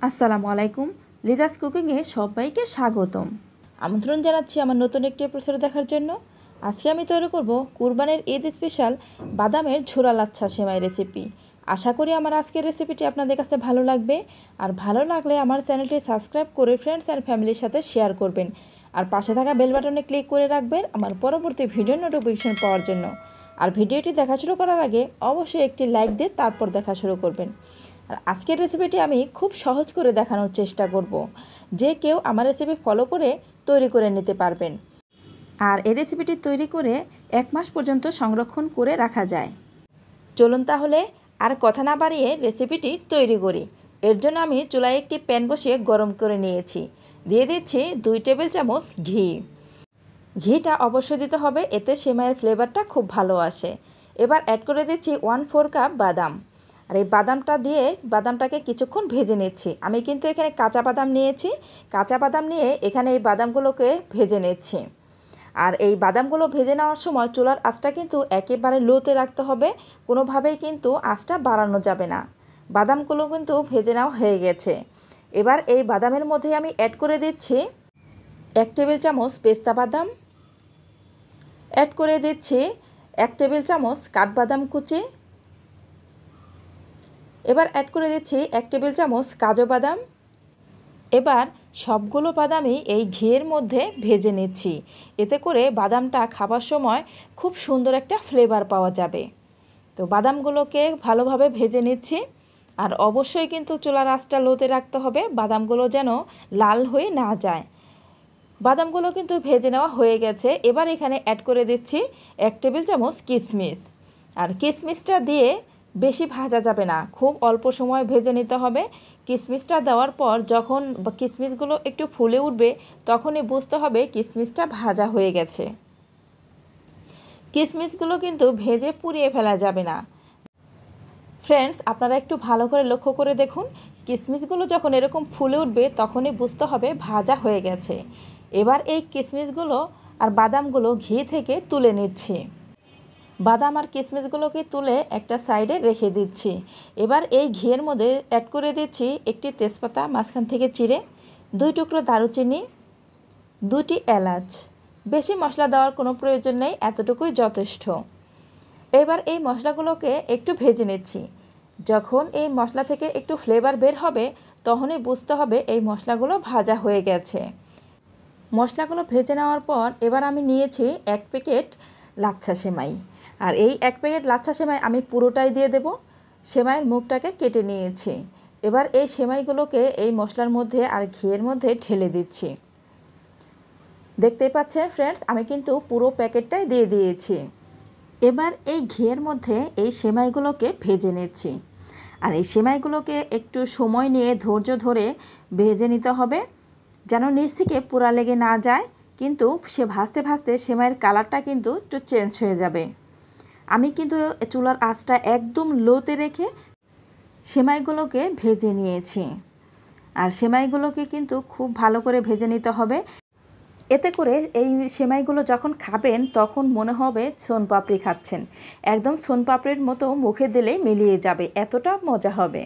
আসসালামু আলাইকুম। লিজাস কুকিংয়ে সবাইকে স্বাগতম। আমন্ত্রণ জানাচ্ছি আমার নতুন একটি এপিসোড দেখার জন্য। আজকে আমি তৈরি করব কুরবানির ঈদ স্পেশাল বাদামের ঝোলা লাচ্ছা সেমাই রেসিপি। আশা করি আমার আজকের রেসিপিটি আপনাদের কাছে ভালো লাগবে। আর ভালো লাগলে আমার চ্যানেলটি সাবস্ক্রাইব করে ফ্রেন্ডস অ্যান্ড ফ্যামিলির সাথে শেয়ার করবেন। আর পাশে থাকা বেল বাটনে ক্লিক করে রাখবেন আমার পরবর্তী ভিডিও নোটিফিকেশন পাওয়ার জন্য। আর ভিডিওটি দেখা শুরু করার আগে অবশ্যই একটি লাইক দিয়ে তারপর দেখা শুরু করবেন। আর আজকের রেসিপিটি আমি খুব সহজ করে দেখানোর চেষ্টা করব, যে কেউ আমার রেসিপি ফলো করে তৈরি করে নিতে পারবেন। আর এই রেসিপিটি তৈরি করে 1 মাস পর্যন্ত সংরক্ষণ করে রাখা যায়। চলুন তাহলে আর কথা না বাড়িয়ে রেসিপিটি তৈরি করি। এর জন্য আমি চুলায় একটি প্যান বসিয়ে গরম করে নিয়েছি। দিয়ে দিচ্ছি 2 টেবিল চামচ ঘি। ঘিটা অবশ্যই দিতে হবে, এতে সেমাইয়ের ফ্লেভারটা খুব ভালো আসে। এবার অ্যাড করে দিচ্ছি 1/4 কাপ বাদাম। আর এই বাদামটা দিয়ে বাদামটাকে কিছুক্ষণ ভেজে নিচ্ছি। আমি কিন্তু এখানে কাঁচা বাদাম নিয়েছি। কাঁচা বাদাম নিয়ে এখানে এই বাদামগুলোকে ভেজে নিচ্ছি। আর এই বাদামগুলো ভেজে নেওয়ার সময় চুলার আঁচটা কিন্তু একেবারে লোতে রাখতে হবে, কোনোভাবেই কিন্তু আঁচটা বাড়ানো যাবে না। বাদামগুলো কিন্তু ভেজে নেওয়া হয়ে গেছে। এবার এই বাদামের মধ্যে আমি অ্যাড করে দিচ্ছি 1 টেবিল চামচ পেস্তা বাদাম, অ্যাড করে দিচ্ছি 1 টেবিল চামচ কাঠবাদাম কুচি, এবার অ্যাড করে দিচ্ছি 1 টেবিল চামচ কাজু বাদাম। এবার সবগুলো বাদামই এই ঘিয়ের মধ্যে ভেজে নিচ্ছি। এতে করে বাদামটা খাবার সময় খুব সুন্দর একটা ফ্লেভার পাওয়া যাবে। তো বাদামগুলোকে ভালোভাবে ভেজে নিচ্ছি। আর অবশ্যই কিন্তু চুলার আঁচটা লোতে রাখতে হবে, বাদামগুলো যেন লাল হয়ে না যায়। বাদামগুলো কিন্তু ভেজে নেওয়া হয়ে গেছে। এবার এখানে অ্যাড করে দিচ্ছি 1 টেবিল চামচ কিশমিশ। আর কিশমিশটা দিয়ে বেশি ভাজা যাবে না, খুব অল্প সময় ভেজে নিতে হবে। কিশমিশটা দেওয়ার পর যখন কিশমিশগুলো একটু ফুলে উঠবে তখনই বুঝতে হবে কিশমিশটা ভাজা হয়ে গেছে। কিশমিশগুলো কিন্তু ভেজে পুড়িয়ে ফেলা যাবে না। ফ্রেন্ডস, আপনারা একটু ভালো করে লক্ষ্য করে দেখুন, কিশমিশগুলো যখন এরকম ফুলে উঠবে তখনই বুঝতে হবে ভাজা হয়ে গেছে। এবার এই কিশমিশগুলো আর বাদামগুলো ঘি থেকে তুলে নিচ্ছি। বাদাম আর কিশমিশগুলোকে তুলে একটা সাইডে রেখে দিচ্ছি। এবার এই ঘিয়ের মধ্যে অ্যাড করে দিচ্ছি একটি তেজপাতা মাঝখান থেকে চিড়ে, 2 টুকরো দারুচিনি, 2টি এলাচ। বেশি মশলা দেওয়ার কোনো প্রয়োজন নেই, এতটুকুই যথেষ্ট। এবার এই মশলাগুলোকে একটু ভেজে নিচ্ছি। যখন এই মশলা থেকে একটু ফ্লেভার বের হবে তখনই বুঝতে হবে এই মশলাগুলো ভাজা হয়ে গেছে। মশলাগুলো ভেজে নেওয়ার পর এবার আমি নিয়েছি 1 প্যাকেট লাচ্ছা সেমাই। আর এই 1 প্যাকেট লাচ্ছা সেমাই আমি পুরোটাই দিয়ে দেব। সেমাইয়ের মুখটাকে কেটে নিয়েছি। এবার এই সেমাইগুলোকে এই মশলার মধ্যে আর ঘিয়ের মধ্যে ঢেলে দিচ্ছি। দেখতেই পাচ্ছেন ফ্রেন্ডস, আমি কিন্তু পুরো প্যাকেটটাই দিয়ে দিয়েছি। এবার এই ঘিয়ের মধ্যে এই সেমাইগুলোকে ভেজে নিচ্ছি। আর এই সেমাইগুলোকে একটু সময় নিয়ে ধৈর্য ধরে ভেজে নিতে হবে, যেন নিচ থেকে পোড়া লেগে না যায়। কিন্তু সে ভাজতে ভাজতে সেমাইয়ের কালারটা কিন্তু একটু চেঞ্জ হয়ে যাবে। আমি কিন্তু চুলার আঁচটা একদম লোতে রেখে সেমাইগুলোকে ভেজে নিয়েছি। আর সেমাইগুলোকে কিন্তু খুব ভালো করে ভেজে নিতে হবে। এতে করে এই সেমাইগুলো যখন খাবেন তখন মনে হবে সোনপাপড়ি খাচ্ছেন। একদম সোনপাপড়ির মতো মুখে দিলেই মিলিয়ে যাবে, এতটা মজা হবে।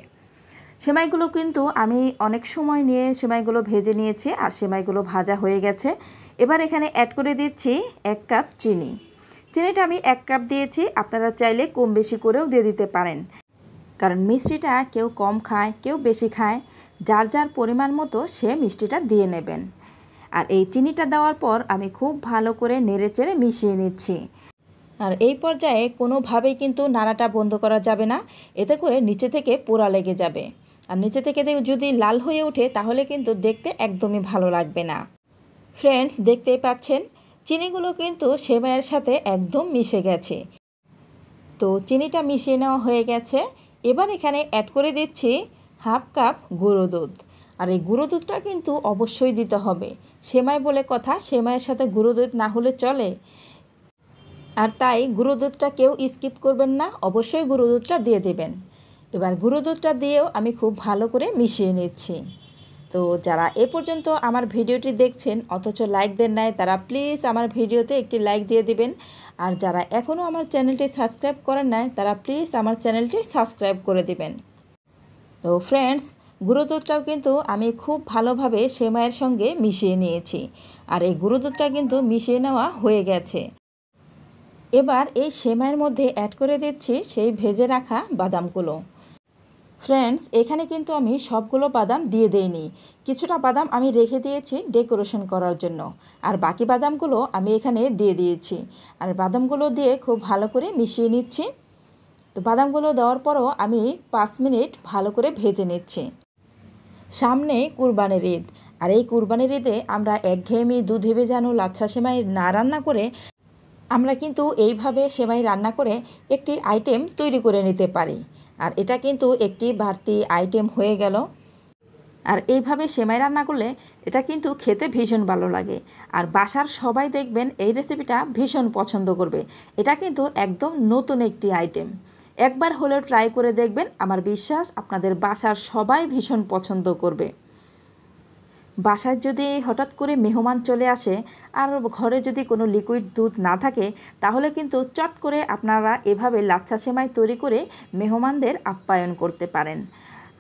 সেমাইগুলো কিন্তু আমি অনেক সময় নিয়ে সেমাইগুলো ভেজে নিয়েছি আর সেমাইগুলো ভাজা হয়ে গেছে। এবার এখানে অ্যাড করে দিচ্ছি 1 কাপ চিনি। চিনিটা আমি 1 কাপ দিয়েছি, আপনারা চাইলে কম বেশি করেও দিয়ে দিতে পারেন, কারণ মিষ্টিটা কেউ কম খায় কেউ বেশি খায়, যার যার পরিমাণ মতো সে মিষ্টিটা দিয়ে নেবেন। আর এই চিনিটা দেওয়ার পর আমি খুব ভালো করে নেড়েচেড়ে মিশিয়ে নিচ্ছি। আর এই পর্যায়ে কোনোভাবেই কিন্তু নাড়াটা বন্ধ করা যাবে না, এতে করে নিচে থেকে পোড়া লেগে যাবে। আর নিচে থেকে যদি লাল হয়ে ওঠে তাহলে কিন্তু দেখতে একদমই ভালো লাগবে না। ফ্রেন্ডস, দেখতেই পাচ্ছেন চিনিগুলো কিন্তু সেমাইয়ের সাথে একদম মিশে গেছে। তো চিনিটা মিশিয়ে নেওয়া হয়ে গেছে। এবার এখানে অ্যাড করে দিচ্ছি 1/2 কাপ গুঁড়ো দুধ। আর এই গুঁড়ো দুধটা কিন্তু অবশ্যই দিতে হবে, সেমাই বলে কথা, সেমাইয়ের সাথে গুঁড়ো দুধ না হলে চলে। আর তাই গুঁড়ো দুধটা কেউ স্কিপ করবেন না, অবশ্যই গুঁড়ো দুধটা দিয়ে দেবেন। এবার গুঁড়ো দুধটা দিয়েও আমি খুব ভালো করে মিশিয়ে নিচ্ছি। তো যারা এ পর্যন্ত আমার ভিডিওটি দেখছেন অথচ লাইক দেন নাই, তারা প্লিজ আমার ভিডিওতে একটি লাইক দিয়ে দিবেন। আর যারা এখনও আমার চ্যানেলটি সাবস্ক্রাইব করেন নাই তারা প্লিজ আমার চ্যানেলটি সাবস্ক্রাইব করে দিবেন। তো ফ্রেন্ডস, গুঁড়ো দুধটাও কিন্তু আমি খুব ভালোভাবে সেমাইয়ের সঙ্গে মিশিয়ে নিয়েছি। আর এই গুঁড়ো দুধটা কিন্তু মিশিয়ে নেওয়া হয়ে গেছে। এবার এই সেমাইয়ের মধ্যে অ্যাড করে দিচ্ছি সেই ভেজে রাখা বাদামগুলো। ফ্রেন্ডস, এখানে কিন্তু আমি সবগুলো বাদাম দিয়ে দেইনি, কিছুটা বাদাম আমি রেখে দিয়েছি ডেকোরেশন করার জন্য, আর বাকি বাদামগুলো আমি এখানে দিয়ে দিয়েছি। আর বাদামগুলো দিয়ে খুব ভালো করে মিশিয়ে নিচ্ছি। তো বাদামগুলো দেওয়ার পরও আমি 5 মিনিট ভালো করে ভেজে নিচ্ছি। সামনে কুরবানির ঈদ, আর এই কুরবানির ঈদে আমরা একঘেয়েমি দুধে ভেজানো লাচ্ছা সেমাই না রান্না করে আমরা কিন্তু এইভাবে সেমাই রান্না করে একটি আইটেম তৈরি করে নিতে পারি। আর এটা কিন্তু একটি বাড়তি আইটেম হয়ে গেল। আর এইভাবে সেমাই রান্না করলে এটা কিন্তু খেতে ভীষণ ভালো লাগে। আর বাসার সবাই দেখবেন এই রেসিপিটা ভীষণ পছন্দ করবে। এটা কিন্তু একদম নতুন একটি আইটেম। একবার হলেও ট্রাই করে দেখবেন, আমার বিশ্বাস আপনাদের বাসার সবাই ভীষণ পছন্দ করবে। বাসায় যদি হঠাৎ করে মেহমান চলে আসে আর ঘরে যদি কোনো লিকুইড দুধ না থাকে, তাহলে কিন্তু চট করে আপনারা এভাবে লাচ্ছা সেমাই তৈরি করে মেহমানদের আপ্যায়ন করতে পারেন।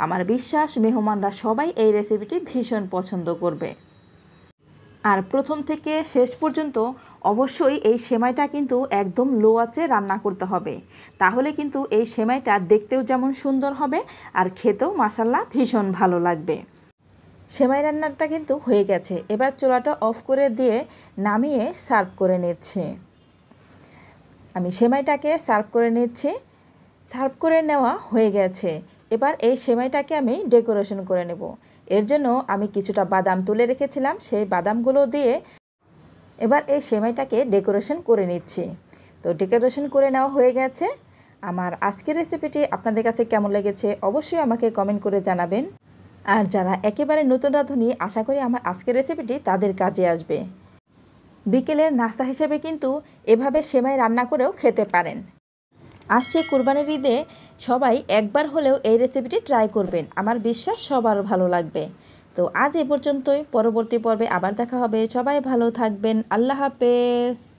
আমার বিশ্বাস মেহমানরা সবাই এই রেসিপিটি ভীষণ পছন্দ করবে। আর প্রথম থেকে শেষ পর্যন্ত অবশ্যই এই সেমাইটা কিন্তু একদম লো আঁচে রান্না করতে হবে, তাহলে কিন্তু এই সেমাইটা দেখতেও যেমন সুন্দর হবে আর খেতেও মাশাআল্লাহ ভীষণ ভালো লাগবে। সেমাই রান্নাটা কিন্তু হয়ে গেছে। এবার চুলাটা অফ করে দিয়ে নামিয়ে সার্ভ করে নিচ্ছি। আমি সেমাইটাকে সার্ভ করে নিচ্ছি। সার্ভ করে নেওয়া হয়ে গেছে। এবার এই সেমাইটাকে আমি ডেকোরেশন করে নেব। এর জন্য আমি কিছুটা বাদাম তুলে রেখেছিলাম, সেই বাদামগুলো দিয়ে এবার এই সেমাইটাকে ডেকোরেশন করে নিচ্ছি। তো ডেকোরেশন করে নেওয়া হয়ে গেছে। আমার আজকের রেসিপিটি আপনাদের কাছে কেমন লেগেছে অবশ্যই আমাকে কমেন্ট করে জানাবেন। আর যারা একেবারে নতুন রাঁধুনি, আশা করি আমার আজকের রেসিপিটি তাদের কাজে আসবে। বিকেলের নাস্তা হিসেবে কিন্তু এভাবে সেমাই রান্না করেও খেতে পারেন। আসছে কুরবানির ঈদে সবাই একবার হলেও এই রেসিপিটি ট্রাই করবেন, আমার বিশ্বাস সবার ভালো লাগবে। তো আজ এ পর্যন্তই, পরবর্তী পর্বে আবার দেখা হবে। সবাই ভালো থাকবেন। আল্লাহ হাফেজ।